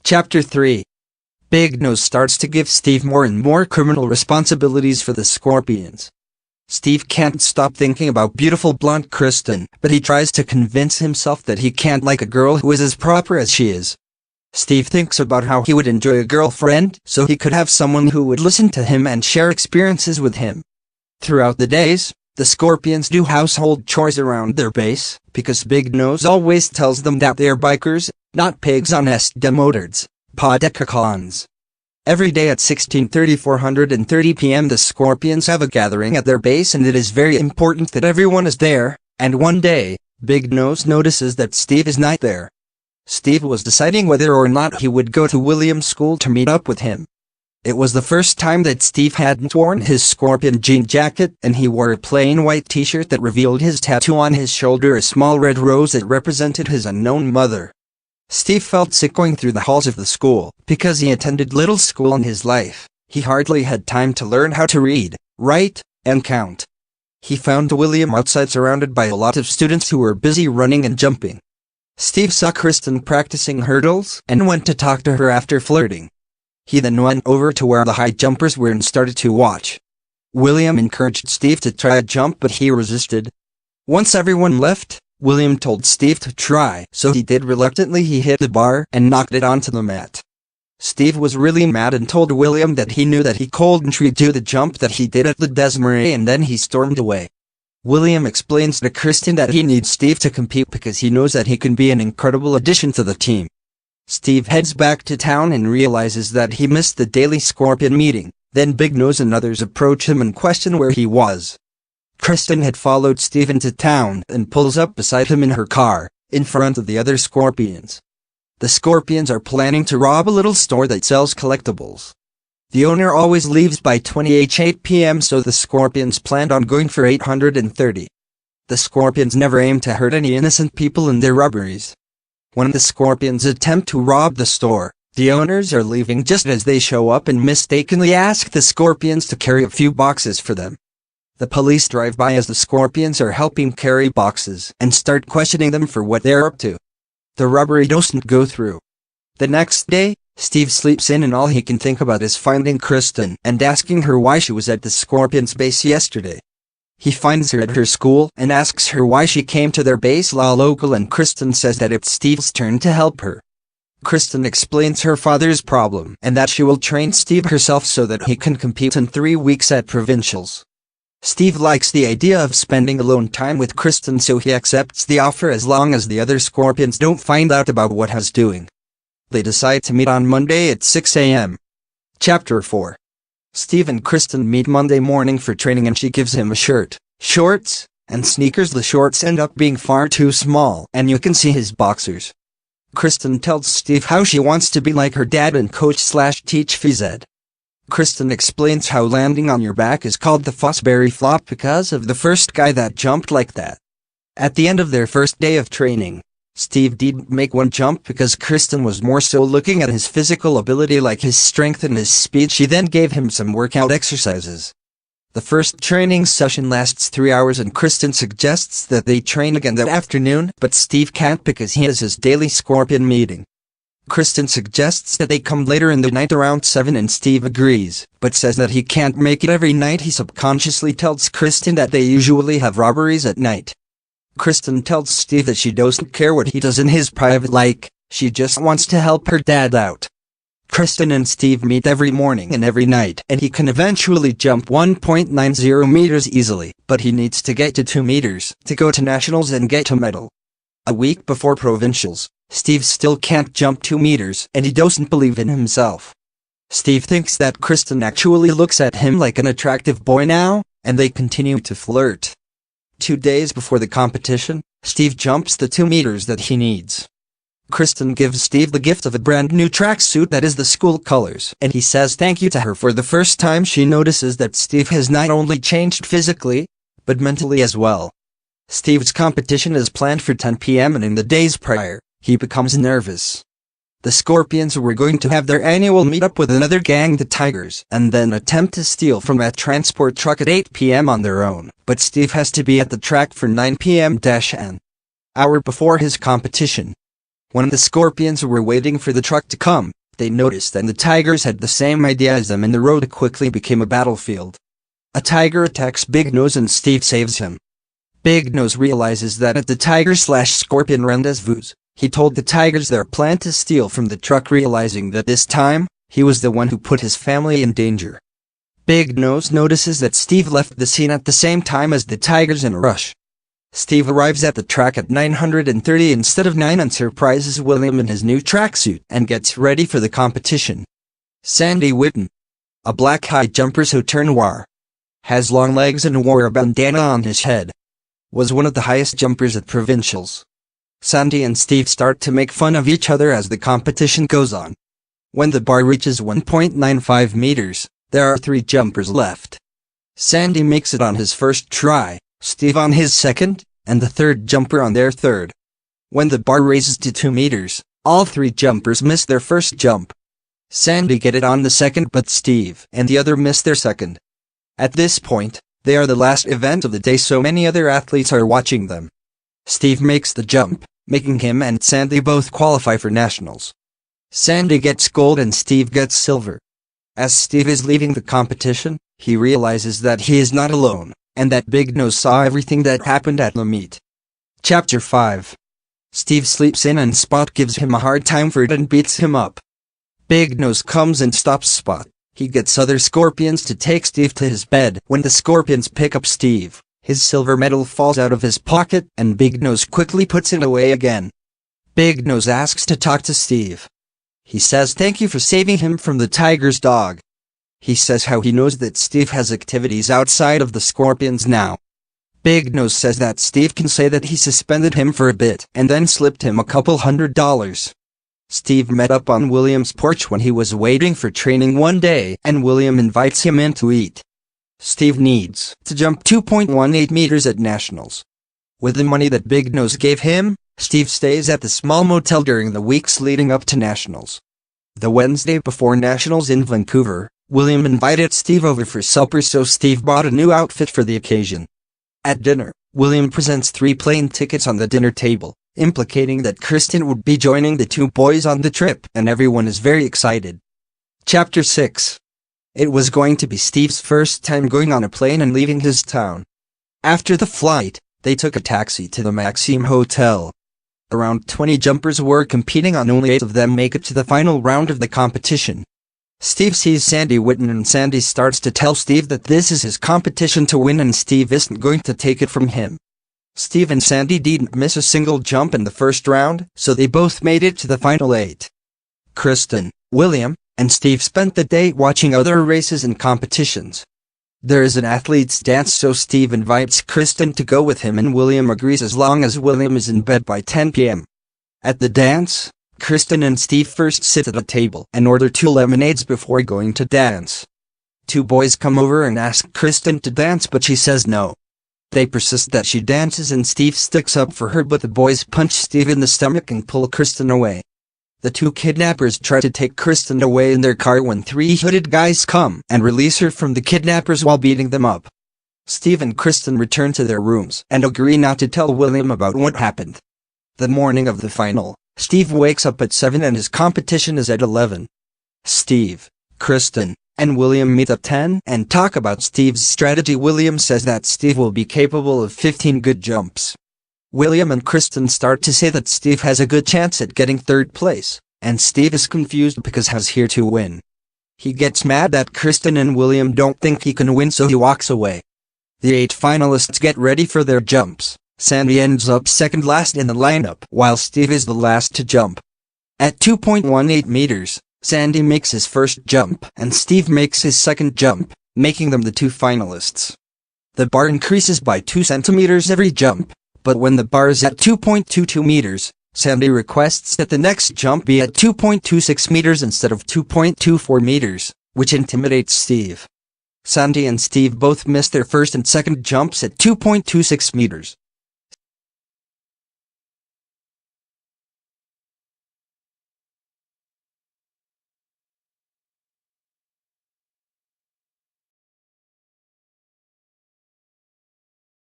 Chapter 3. Big Nose starts to give Steve more and more criminal responsibilities for the Scorpions. Steve can't stop thinking about beautiful blonde Kristen, but he tries to convince himself that he can't like a girl who is as proper as she is. Steve thinks about how he would enjoy a girlfriend so he could have someone who would listen to him and share experiences with him. Throughout the days, the Scorpions do household chores around their base, because Big Nose always tells them that they are bikers, not pigs on motords, podecacons. Every day at 4:30 p.m. the Scorpions have a gathering at their base, and it is very important that everyone is there, and one day, Big Nose notices that Steve is not there. Steve was deciding whether or not he would go to William's school to meet up with him. It was the first time that Steve hadn't worn his Scorpion jean jacket, and he wore a plain white t-shirt that revealed his tattoo on his shoulder, a small red rose that represented his unknown mother. Steve felt sick going through the halls of the school, because he attended little school in his life. He hardly had time to learn how to read, write, and count. He found William outside surrounded by a lot of students who were busy running and jumping. Steve saw Kristen practicing hurdles and went to talk to her after flirting. He then went over to where the high jumpers were and started to watch. William encouraged Steve to try a jump, but he resisted. Once everyone left, William told Steve to try, so he did. Reluctantly, he hit the bar and knocked it onto the mat. Steve was really mad and told William that he knew that he couldn't redo the jump that he did at the Desmarais, and then he stormed away. William explains to Kristen that he needs Steve to compete because he knows that he can be an incredible addition to the team. Steve heads back to town and realizes that he missed the daily Scorpion meeting. Then Big Nose and others approach him and question where he was. Kristen had followed Steve into town and pulls up beside him in her car, in front of the other Scorpions. The Scorpions are planning to rob a little store that sells collectibles. The owner always leaves by 8 p.m., so the Scorpions planned on going for 830. The Scorpions never aim to hurt any innocent people in their robberies. When the Scorpions attempt to rob the store, the owners are leaving just as they show up and mistakenly ask the Scorpions to carry a few boxes for them. The police drive by as the Scorpions are helping carry boxes and start questioning them for what they're up to. The robbery doesn't go through. The next day, Steve sleeps in and all he can think about is finding Kristen and asking her why she was at the Scorpions base yesterday. He finds her at her school and asks her why she came to their base local, and Kristen says that it's Steve's turn to help her. Kristen explains her father's problem and that she will train Steve herself so that he can compete in 3 weeks at provincials. Steve likes the idea of spending alone time with Kristen, so he accepts the offer as long as the other Scorpions don't find out about what he's doing. They decide to meet on Monday at 6 a.m. Chapter 4. Steve and Kristen meet Monday morning for training, and she gives him a shirt, shorts, and sneakers. The shorts end up being far too small, and you can see his boxers. Kristen tells Steve how she wants to be like her dad and coach/teach phys ed. Kristen explains how landing on your back is called the Fosbury flop because of the first guy that jumped like that. At the end of their first day of training, Steve didn't make one jump because Kristen was more so looking at his physical ability, like his strength and his speed. She then gave him some workout exercises. The first training session lasts 3 hours, and Kristen suggests that they train again that afternoon, but Steve can't because he has his daily Scorpion meeting. Kristen suggests that they come later in the night around 7, and Steve agrees, but says that he can't make it every night. He subconsciously tells Kristen that they usually have robberies at night. Kristen tells Steve that she doesn't care what he does in his private life, she just wants to help her dad out. Kristen and Steve meet every morning and every night, and he can eventually jump 1.90 meters easily, but he needs to get to 2 meters to go to nationals and get a medal. A week before provincials, Steve still can't jump 2 meters, and he doesn't believe in himself. Steve thinks that Kristen actually looks at him like an attractive boy now, and they continue to flirt. 2 days before the competition, Steve jumps the 2 meters that he needs. Kristen gives Steve the gift of a brand new tracksuit that is the school colors, and he says thank you to her. For the first time, she notices that Steve has not only changed physically, but mentally as well. Steve's competition is planned for 10 p.m., and in the days prior, he becomes nervous. The Scorpions were going to have their annual meetup with another gang, the Tigers, and then attempt to steal from a transport truck at 8 p.m. on their own, but Steve has to be at the track for 9 p.m. an hour before his competition. When the Scorpions were waiting for the truck to come, they noticed that the Tigers had the same idea as them and the road quickly became a battlefield. A tiger attacks Big Nose and Steve saves him. Big Nose realizes that at the Tiger/Scorpion rendezvous, he told the Tigers their plan to steal from the truck, realizing that this time, he was the one who put his family in danger. Big Nose notices that Steve left the scene at the same time as the Tigers in a rush. Steve arrives at the track at 9:30 instead of 9 and surprises William in his new tracksuit and gets ready for the competition. Sandy Whitten, a black high jumper sauteur noir, has long legs and wore a bandana on his head, was one of the highest jumpers at provincials. Sandy and Steve start to make fun of each other as the competition goes on. When the bar reaches 1.95 meters, there are 3 jumpers left. Sandy makes it on his first try, Steve on his second, and the third jumper on their third. When the bar raises to 2 meters, all 3 jumpers miss their first jump. Sandy get it on the second, but Steve and the other miss their second. At this point, they are the last event of the day, so many other athletes are watching them. Steve makes the jump, making him and Sandy both qualify for nationals. Sandy gets gold and Steve gets silver. As Steve is leaving the competition, he realizes that he is not alone, and that Big Nose saw everything that happened at the meet. Chapter 5. Steve sleeps in and Spot gives him a hard time for it and beats him up. Big Nose comes and stops Spot. He gets other Scorpions to take Steve to his bed. When the Scorpions pick up Steve, his silver medal falls out of his pocket and Big Nose quickly puts it away again. Big Nose asks to talk to Steve. He says thank you for saving him from the Tiger's dog. He says how he knows that Steve has activities outside of the Scorpions now. Big Nose says that Steve can say that he suspended him for a bit and then slipped him a couple $100. Steve met up on William's porch when he was waiting for training one day, and William invites him in to eat. Steve needs to jump 2.18 meters at nationals. With the money that Big Nose gave him, Steve stays at the small motel during the weeks leading up to nationals. The Wednesday before nationals in Vancouver, William invited Steve over for supper, so Steve bought a new outfit for the occasion. At dinner, William presents 3 plane tickets on the dinner table, implicating that Kristen would be joining the 2 boys on the trip, and everyone is very excited. Chapter 6. It was going to be Steve's first time going on a plane and leaving his town. After the flight, they took a taxi to the Maxime Hotel. Around 20 jumpers were competing on, only 8 of them make it to the final round of the competition. Steve sees Sandy Whitten and Sandy starts to tell Steve that this is his competition to win and Steve isn't going to take it from him. Steve and Sandy didn't miss a single jump in the first round, so they both made it to the final 8. Kristen, William, and Steve spent the day watching other races and competitions. There is an athlete's dance, so Steve invites Kristen to go with him and William agrees as long as William is in bed by 10 p.m. At the dance, Kristen and Steve first sit at a table and order 2 lemonades before going to dance. 2 boys come over and ask Kristen to dance, but she says no. They persist that she dances and Steve sticks up for her, but the boys punch Steve in the stomach and pull Kristen away. The 2 kidnappers try to take Kristen away in their car when 3 hooded guys come and release her from the kidnappers while beating them up. Steve and Kristen return to their rooms and agree not to tell William about what happened. The morning of the final, Steve wakes up at 7 and his competition is at 11. Steve, Kristen, and William meet at 10 and talk about Steve's strategy. William says that Steve will be capable of 15 good jumps. William and Kristen start to say that Steve has a good chance at getting 3rd place, and Steve is confused because he's here to win. He gets mad that Kristen and William don't think he can win, so he walks away. The 8 finalists get ready for their jumps. Sandy ends up second last in the lineup, while Steve is the last to jump. At 2.18 meters, Sandy makes his first jump, and Steve makes his second jump, making them the 2 finalists. The bar increases by 2 centimeters every jump, but when the bar is at 2.22 meters, Sandy requests that the next jump be at 2.26 meters instead of 2.24 meters, which intimidates Steve. Sandy and Steve both miss their first and second jumps at 2.26 meters,